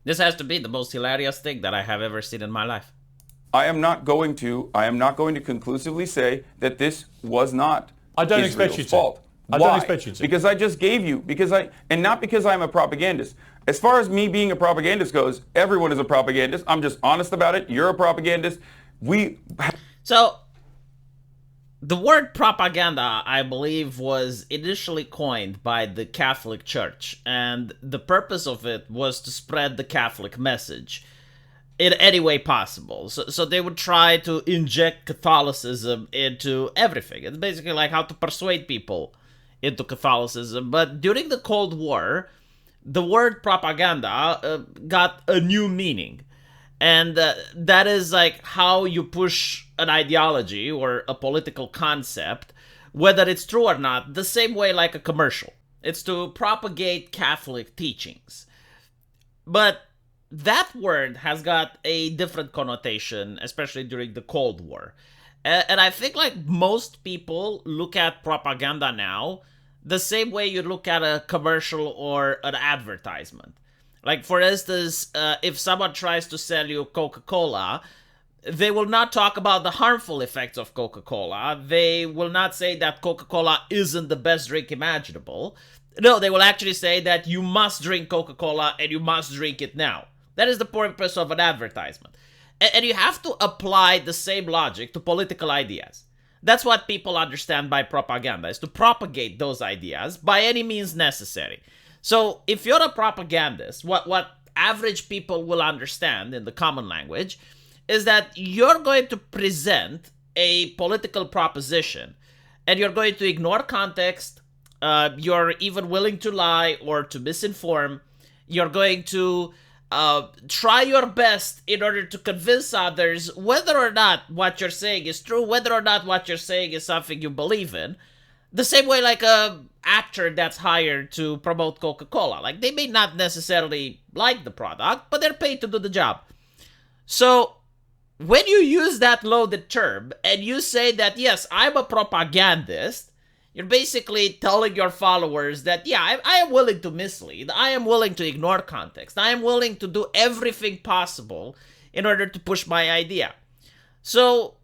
This has to be the most hilarious thing that I have ever seen in my life. I am not going to conclusively say that this was not I don't expect you Israel's to. fault. I don't Why? expect you to. Because I just gave you, and not because I'm a propagandist. As far as me being a propagandist goes, everyone is a propagandist. I'm just honest about it. You're a propagandist. We So, the word propaganda, I believe, was initially coined by the Catholic Church, and the purpose of it was to spread the Catholic message in any way possible. So they would try to inject Catholicism into everything. It's basically like how to persuade people into Catholicism. But during the Cold War, the word propaganda got a new meaning. And that is like how you push an ideology or a political concept, whether it's true or not, the same way like a commercial. It's to propagate Catholic teachings. But that word has got a different connotation, especially during the Cold War. And I think like most people look at propaganda now the same way you look at a commercial or an advertisement. Like, for instance, if someone tries to sell you Coca-Cola, they will not talk about the harmful effects of Coca-Cola. They will not say that Coca-Cola isn't the best drink imaginable. No, they will actually say that you must drink Coca-Cola and you must drink it now. That is the purpose of an advertisement. And you have to apply the same logic to political ideas. That's what people understand by propaganda, is to propagate those ideas by any means necessary. So if you're a propagandist, what average people will understand in the common language is that you're going to present a political proposition and you're going to ignore context. You're even willing to lie or to misinform. You're going to try your best in order to convince others whether or not what you're saying is true, whether or not what you're saying is something you believe in. The same way like a actor that's hired to promote Coca-Cola. Like, they may not necessarily like the product, but they're paid to do the job. So when you use that loaded term and you say that, yes, I'm a propagandist, you're basically telling your followers that, yeah, I am willing to mislead. I am willing to ignore context. I am willing to do everything possible in order to push my idea. So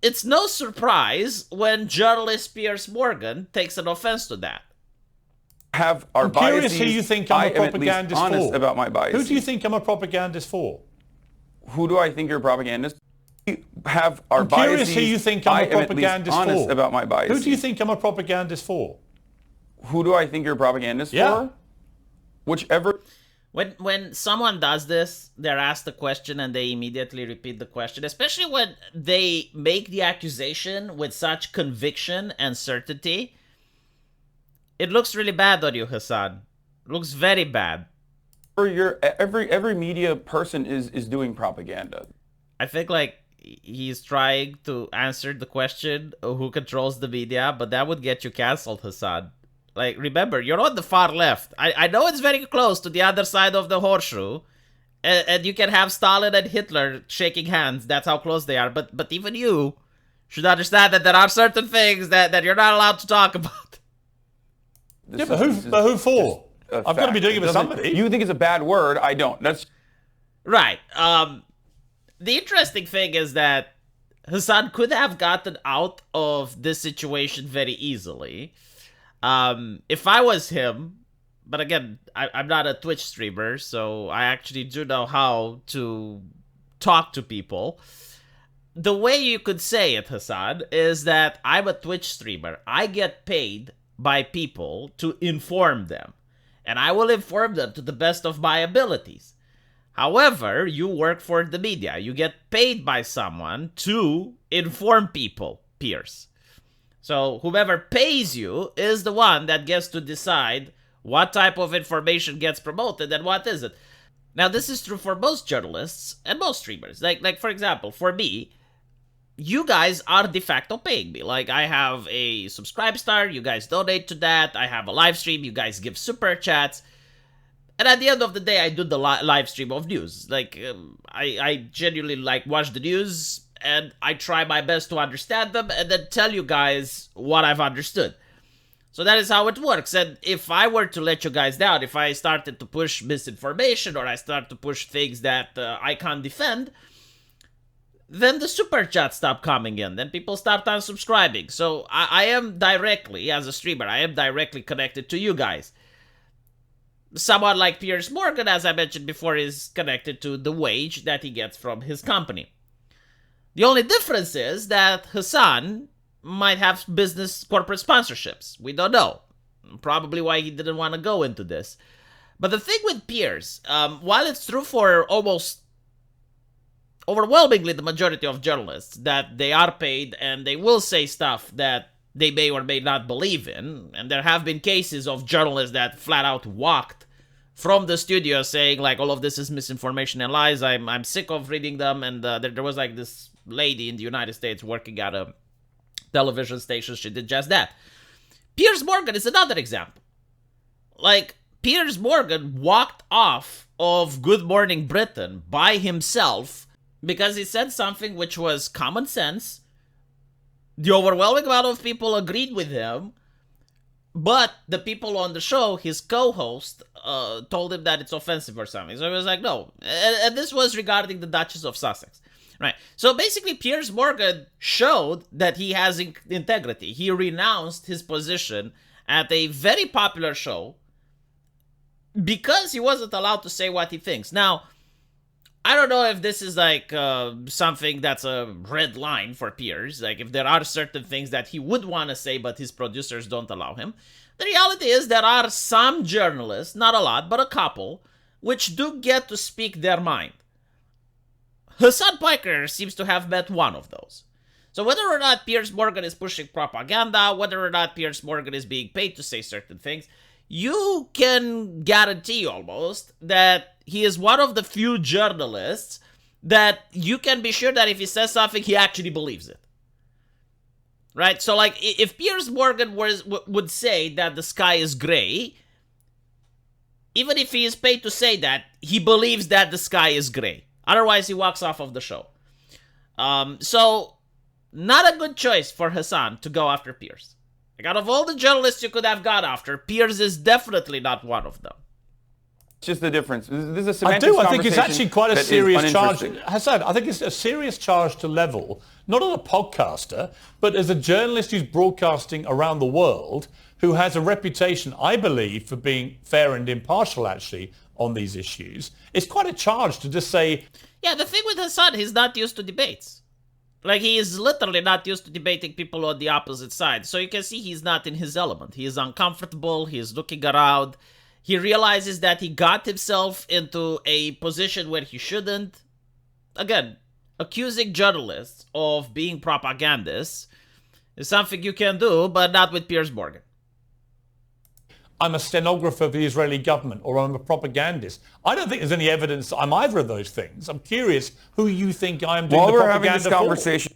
it's no surprise when journalist Piers Morgan takes an offense to that. have our I'm curious biases. who you think I'm I a am at least propagandist honest for. about my biases. Who do you think I'm a propagandist for? Who do I think you're a propagandist? We have our I'm curious biases. who you think I'm I a am at least propagandist honest for. about my biases. Who do you think I'm a propagandist for? Who do I think you're a propagandist Yeah. for? Whichever. When someone does this, they're asked a question and they immediately repeat the question, especially when they make the accusation with such conviction and certainty. It looks really bad on you, Hassan. It looks very bad. Every media person is doing propaganda. I think like he's trying to answer the question of who controls the media, but that would get you canceled, Hassan. Like, remember, you're on the far left. I know it's very close to the other side of the horseshoe, and you can have Stalin and Hitler shaking hands. That's how close they are. But even you should understand that there are certain things that you're not allowed to talk about. Yeah, but who for? I've got to be doing it with somebody. You think it's a bad word? I don't. That's Right. The interesting thing is that Hassan could have gotten out of this situation very easily. If I was him, but again, I'm not a Twitch streamer, so I actually do know how to talk to people. The way you could say it, Hassan, is that I'm a Twitch streamer. I get paid by people to inform them, and I will inform them to the best of my abilities. However, you work for the media. You get paid by someone to inform people, Piers. So whoever pays you is the one that gets to decide what type of information gets promoted and what isn't. Now, this is true for most journalists and most streamers. Like for example, for me, you guys are de facto paying me. Like, I have a subscribe star, you guys donate to that. I have a live stream, you guys give super chats. And at the end of the day, I do the live stream of news. Like, I genuinely like watch the news, and I try my best to understand them and then tell you guys what I've understood. So that is how it works. And if I were to let you guys down, if I started to push misinformation or I start to push things that I can't defend, then the super chat stop coming in. Then people start unsubscribing. So I am directly, as a streamer, I am directly connected to you guys. Someone like Piers Morgan, as I mentioned before, is connected to the wage that he gets from his company. The only difference is that Hassan might have business corporate sponsorships. We don't know. Probably why he didn't want to go into this. But the thing with Piers, while it's true for almost overwhelmingly the majority of journalists that they are paid and they will say stuff that they may or may not believe in, and there have been cases of journalists that flat out walked from the studio saying like all of this is misinformation and lies, I'm sick of reading them. And there was like this lady in the United States working at a television station, she did just that. Piers Morgan is another example. Like, Piers Morgan walked off of Good Morning Britain by himself because he said something which was common sense. The overwhelming amount of people agreed with him, but the people on the show, his co-host, told him that it's offensive or something. So he was like, no. And this was regarding the Duchess of Sussex. Right. So basically, Piers Morgan showed that he has integrity. He renounced his position at a very popular show because he wasn't allowed to say what he thinks. Now, I don't know if this is like something that's a red line for Piers. Like if there are certain things that he would want to say, but his producers don't allow him. The reality is there are some journalists, not a lot, but a couple, which do get to speak their mind. Hassan Piker seems to have met one of those. So whether or not Piers Morgan is pushing propaganda, whether or not Piers Morgan is being paid to say certain things, you can guarantee almost that he is one of the few journalists that you can be sure that if he says something, he actually believes it. Right? So like if Piers Morgan would say that the sky is gray, even if he is paid to say that, he believes that the sky is gray. Otherwise, he walks off of the show. So, not a good choice for Hassan to go after Piers. Like, out of all the journalists you could have gone after, Piers is definitely not one of them. It's just the difference. This is a semantics I think it's actually quite a serious charge. Hassan, I think it's a serious charge to level, not as a podcaster, but as a journalist who's broadcasting around the world, who has a reputation, I believe, for being fair and impartial, actually, on these issues. It's quite a charge to just say... Yeah, the thing with Hassan, he's not used to debates. Like, he is literally not used to debating people on the opposite side. So you can see he's not in his element. He is uncomfortable, he is looking around. He realizes that he got himself into a position where he shouldn't. Again, accusing journalists of being propagandists is something you can do, but not with Piers Morgan. I'm a stenographer for the Israeli government, or I'm a propagandist. I don't think there's any evidence that I'm either of those things. I'm curious who you think I am doing the propaganda for. While we're having this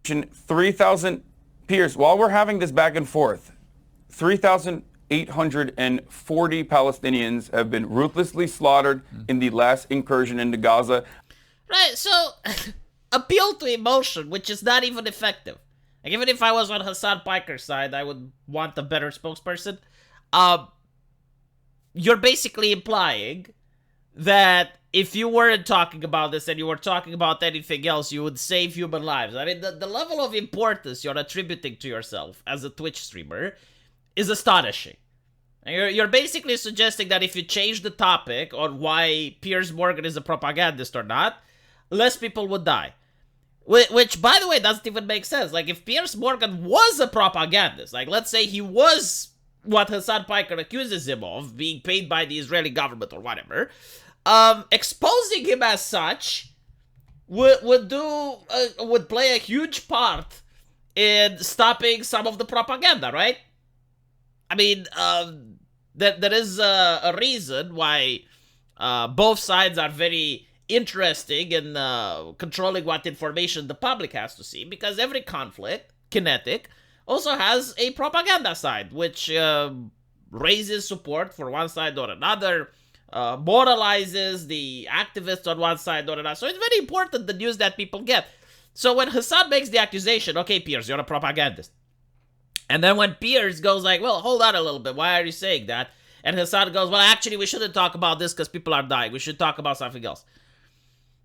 conversation, 3,000, Piers, while we're having this back and forth, 3,840 Palestinians have been ruthlessly slaughtered in the last incursion into Gaza. Right, so appeal to emotion, which is not even effective. Like, even if I was on Hassan Piker's side, I would want a better spokesperson. You're basically implying that if you weren't talking about this and you were talking about anything else, you would save human lives. I mean, the level of importance you're attributing to yourself as a Twitch streamer is astonishing. And you're basically suggesting that if you change the topic on why Piers Morgan is a propagandist or not, less people would die. Which, by the way, doesn't even make sense. Like, if Piers Morgan was a propagandist, like, let's say he was what Hassan Piker accuses him of, being paid by the Israeli government or whatever, exposing him as such would play a huge part in stopping some of the propaganda, right? I mean, there is a reason why both sides are very interesting in controlling what information the public has to see, because every conflict, kinetic, also has a propaganda side, which raises support for one side or another, moralizes the activists on one side or another. So it's very important, the news that people get. So when Hassan makes the accusation, okay, Piers, you're a propagandist, And then when Piers goes like, well, hold on a little bit, why are you saying that? And Hassan goes, well, actually, we shouldn't talk about this because people are dying. We should talk about something else.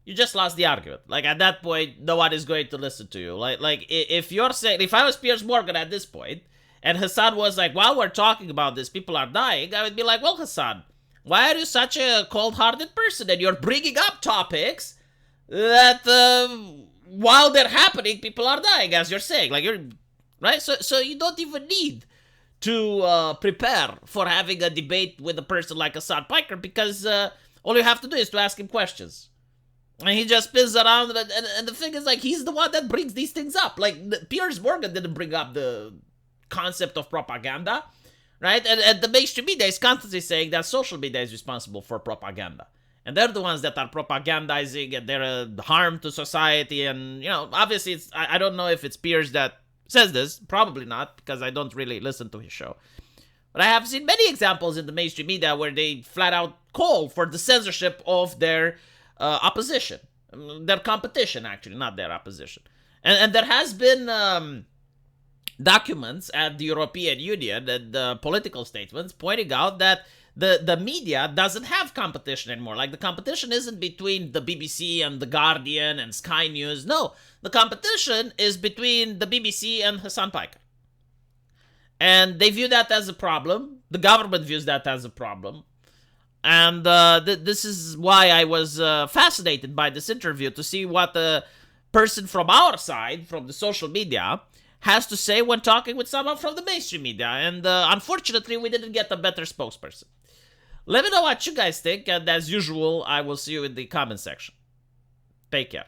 You just lost the argument. Like, at that point, no one is going to listen to you. Like if you're saying, if I was Piers Morgan at this point, and Hassan was like, while we're talking about this, people are dying, I would be like, well, Hassan, why are you such a cold-hearted person? And you're bringing up topics that, while they're happening, people are dying, as you're saying. Like, you're, right? So you don't even need to prepare for having a debate with a person like Hassan Piker, because all you have to do is to ask him questions. And he just spins around, and the thing is, like, he's the one that brings these things up. Like, Piers Morgan didn't bring up the concept of propaganda, right? And the mainstream media is constantly saying that social media is responsible for propaganda. And they're the ones that are propagandizing, and they're a harm to society. And, you know, obviously, it's I don't know if it's Piers that says this. Probably not, because I don't really listen to his show. But I have seen many examples in the mainstream media where they flat out call for the censorship of their opposition. Their competition, actually, not their opposition. And there has been documents at the European Union and political statements pointing out that the media doesn't have competition anymore. Like, the competition isn't between the BBC and the Guardian and Sky News. No, the competition is between the BBC and Hassan Piker. And they view that as a problem. The government views that as a problem. And this is why I was fascinated by this interview, to see what the person from our side, from the social media, has to say when talking with someone from the mainstream media. And unfortunately, we didn't get a better spokesperson. Let me know what you guys think, and as usual, I will see you in the comment section. Take care.